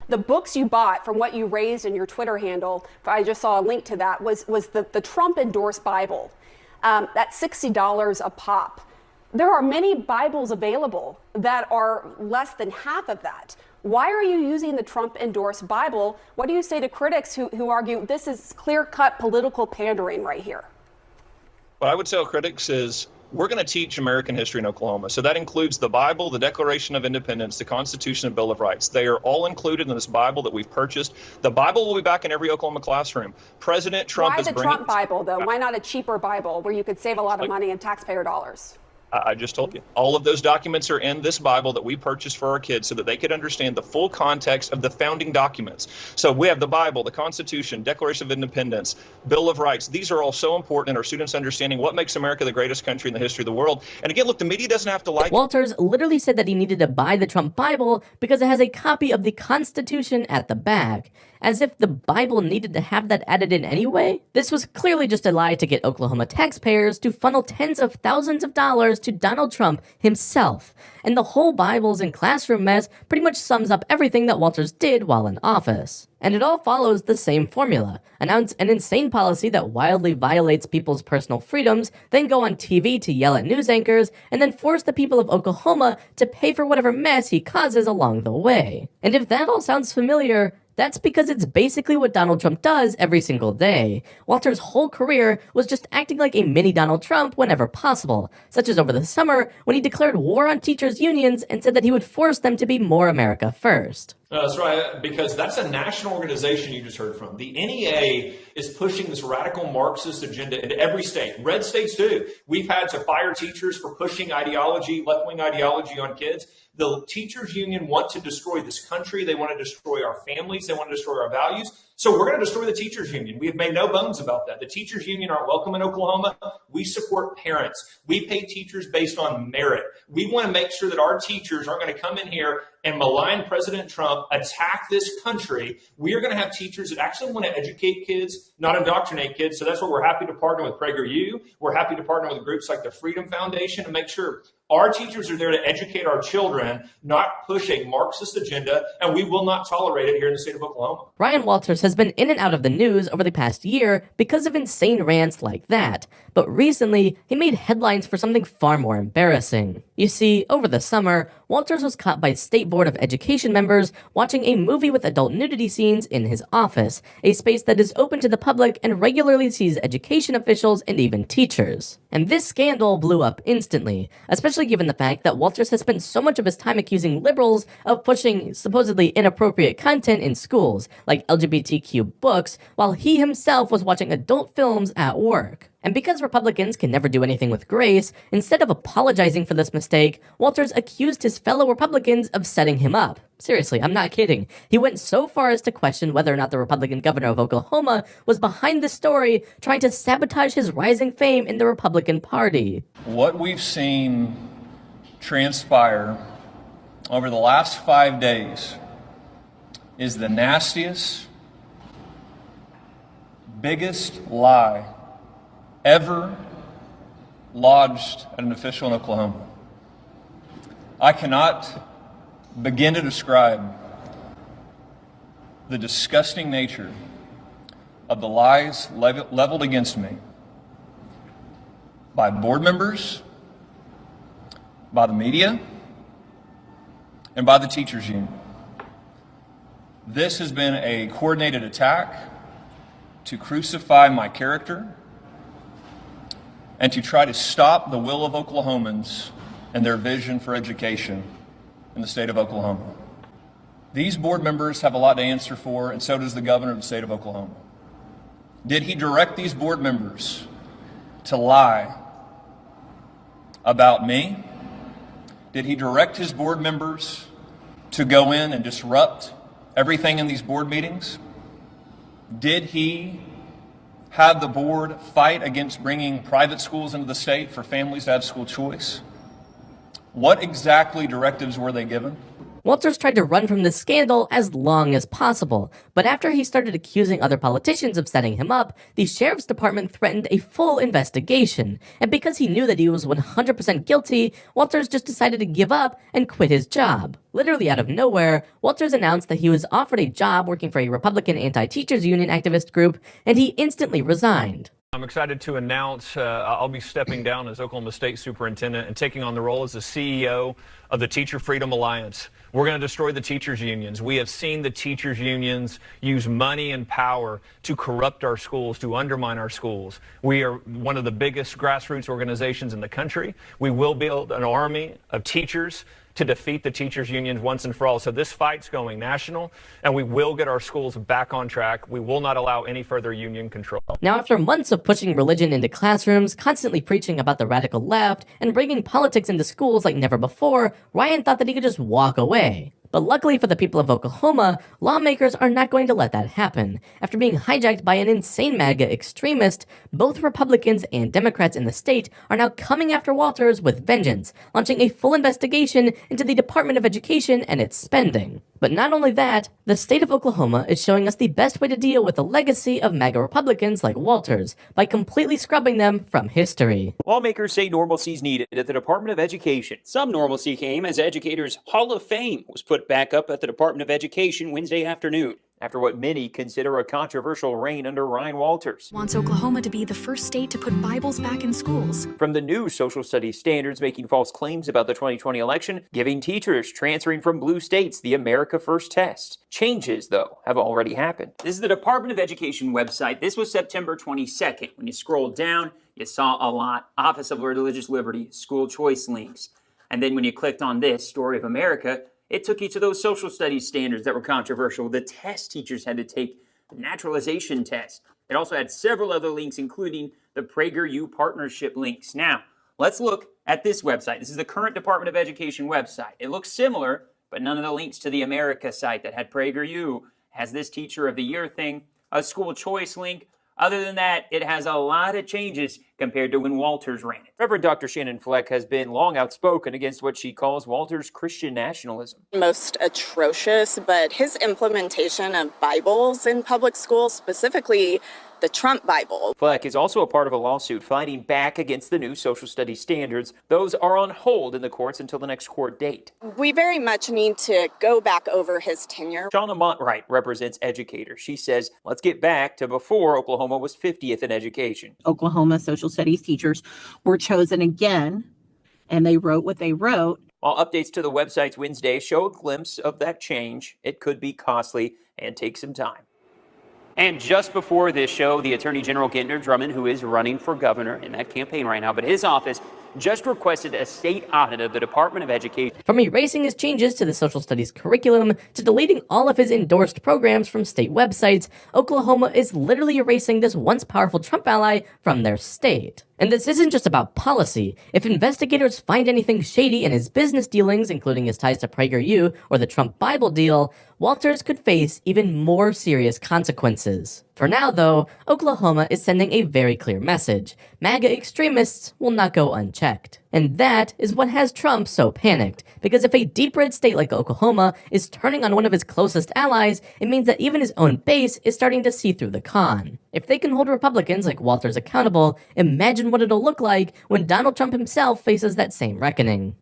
The books you bought from what you raised in your Twitter handle, I just saw a link to that, was the Trump endorsed Bible. That's $60 a pop. There are many Bibles available that are less than half of that. Why are you using the Trump endorsed Bible? What do you say to critics who argue this is clear-cut political pandering right here? What I would tell critics is we're going to teach American history in Oklahoma. So that includes the Bible, the Declaration of Independence, the Constitution and Bill of Rights. They are all included in this Bible that we've purchased. The Bible will be back in every Oklahoma classroom. President Trump is bringing... Why the Trump Bible, though? Why not a cheaper Bible where you could save a lot of money in taxpayer dollars? I just told you. All of those documents are in this Bible that we purchased for our kids so that they could understand the full context of the founding documents. So we have the Bible, the Constitution, Declaration of Independence, Bill of Rights. These are all so important in our students understanding what makes America the greatest country in the history of the world. And again, look, the media doesn't have to like... Walters literally said that he needed to buy the Trump Bible because it has a copy of the Constitution at the back. As if the Bible needed to have that added in anyway? This was clearly just a lie to get Oklahoma taxpayers to funnel tens of thousands of dollars to Donald Trump himself. And the whole Bibles and classroom mess pretty much sums up everything that Walters did while in office. And it all follows the same formula. Announce an insane policy that wildly violates people's personal freedoms, then go on TV to yell at news anchors, and then force the people of Oklahoma to pay for whatever mess he causes along the way. And if that all sounds familiar, that's because it's basically what Donald Trump does every single day. Walter's whole career was just acting like a mini Donald Trump whenever possible, such as over the summer when he declared war on teachers' unions and said that he would force them to be more America first. That's right, because that's a national organization you just heard from. The NEA is pushing this radical Marxist agenda into every state. Red states too. We've had to fire teachers for pushing ideology, left-wing ideology on kids. The teachers union want to destroy this country. They want to destroy our families. They want to destroy our values. So we're going to destroy the teachers union. We have made no bones about that. The teachers union aren't welcome in Oklahoma. We support parents. We pay teachers based on merit. We want to make sure that our teachers aren't going to come in here and malign President Trump, attack this country. We are going to have teachers that actually want to educate kids, not indoctrinate kids. So that's why we're happy to partner with PragerU. We're happy to partner with groups like the Freedom Foundation to make sure our teachers are there to educate our children, not push a Marxist agenda, and we will not tolerate it here in the state of Oklahoma. Ryan Walters has been in and out of the news over the past year because of insane rants like that, but recently he made headlines for something far more embarrassing. You see, over the summer, Walters was caught by State Board of Education members watching a movie with adult nudity scenes in his office, a space that is open to the public and regularly sees education officials and even teachers. And this scandal blew up instantly, especially given the fact that Walters has spent so much of his time accusing liberals of pushing supposedly inappropriate content in schools, like LGBTQ books, while he himself was watching adult films at work. And because Republicans can never do anything with grace, instead of apologizing for this mistake, Walters accused his fellow Republicans of setting him up. Seriously, I'm not kidding. He went so far as to question whether or not the Republican governor of Oklahoma was behind the story, trying to sabotage his rising fame in the Republican Party. What we've seen transpire over the last 5 days is the nastiest, biggest lie ever lodged at an official in Oklahoma. I cannot begin to describe the disgusting nature of the lies leveled against me by board members, by the media, and by the teachers union. This has been a coordinated attack to crucify my character and to try to stop the will of Oklahomans and their vision for education in the state of Oklahoma. These board members have a lot to answer for, and so does the governor of the state of Oklahoma. Did he direct these board members to lie about me? Did he direct his board members to go in and disrupt everything in these board meetings? Did he have the board fight against bringing private schools into the state for families to have school choice? What exactly directives were they given? Walters tried to run from this scandal as long as possible, but after he started accusing other politicians of setting him up, the sheriff's department threatened a full investigation, and because he knew that he was 100% guilty, Walters just decided to give up and quit his job. Literally out of nowhere, Walters announced that he was offered a job working for a Republican anti-teachers union activist group, and he instantly resigned. I'm excited to announce I'll be stepping down as Oklahoma State Superintendent and taking on the role as the CEO of the Teacher Freedom Alliance. We're going to destroy the teachers' unions. We have seen the teachers' unions use money and power to corrupt our schools, to undermine our schools. We are one of the biggest grassroots organizations in the country. We will build an army of teachers to defeat the teachers' unions once and for all. So this fight's going national, and we will get our schools back on track. We will not allow any further union control. Now, after months of pushing religion into classrooms, constantly preaching about the radical left, and bringing politics into schools like never before, Ryan thought that he could just walk away. But luckily for the people of Oklahoma, lawmakers are not going to let that happen. After being hijacked by an insane MAGA extremist, both Republicans and Democrats in the state are now coming after Walters with vengeance, launching a full investigation into the Department of Education and its spending. But not only that, the state of Oklahoma is showing us the best way to deal with the legacy of MAGA Republicans like Walters, by completely scrubbing them from history. Lawmakers say normalcy is needed at the Department of Education. Some normalcy came as Educators Hall of Fame was put back up at the Department of Education Wednesday afternoon, after what many consider a controversial reign under Ryan Walters. Wants Oklahoma to be the first state to put Bibles back in schools. From the new social studies standards making false claims about the 2020 election, giving teachers transferring from blue states the America First test. Changes, though, have already happened. This is the Department of Education website. This was September 22nd. When you scroll down, you saw a lot. Office of Religious Liberty, school choice links. And then when you clicked on this, Story of America, it took you to those social studies standards that were controversial, the test teachers had to take, the naturalization test. It also had several other links, including the PragerU partnership links. Now, let's look at this website. This is the current Department of Education website. It looks similar, but none of the links to the America site that had PragerU, has this Teacher of the Year thing, a school choice link. Other than that, it has a lot of changes compared to when Walters ran it. Reverend Dr. Shannon Fleck has been long outspoken against what she calls Walters' Christian nationalism. Most atrocious, but his implementation of Bibles in public schools, specifically the Trump Bible. Fleck is also a part of a lawsuit fighting back against the new social studies standards. Those are on hold in the courts until the next court date. We very much need to go back over his tenure. Shauna Montright represents educators. She says, let's get back to before Oklahoma was 50th in education. Oklahoma social studies teachers were chosen again, and they wrote what they wrote. While updates to the website's Wednesday show a glimpse of that change, it could be costly and take some time. And just before this show, the Attorney General Gentner Drummond, who is running for governor in that campaign right now, but his office just requested a state audit of the Department of Education. From erasing his changes to the social studies curriculum to deleting all of his endorsed programs from state websites, Oklahoma is literally erasing this once powerful Trump ally from their state. And this isn't just about policy. If investigators find anything shady in his business dealings, including his ties to PragerU or the Trump Bible deal, Walters could face even more serious consequences. For now, though, Oklahoma is sending a very clear message. MAGA extremists will not go unchecked. And that is what has Trump so panicked, because if a deep red state like Oklahoma is turning on one of his closest allies, it means that even his own base is starting to see through the con. If they can hold Republicans like Walters accountable, imagine what it'll look like when Donald Trump himself faces that same reckoning.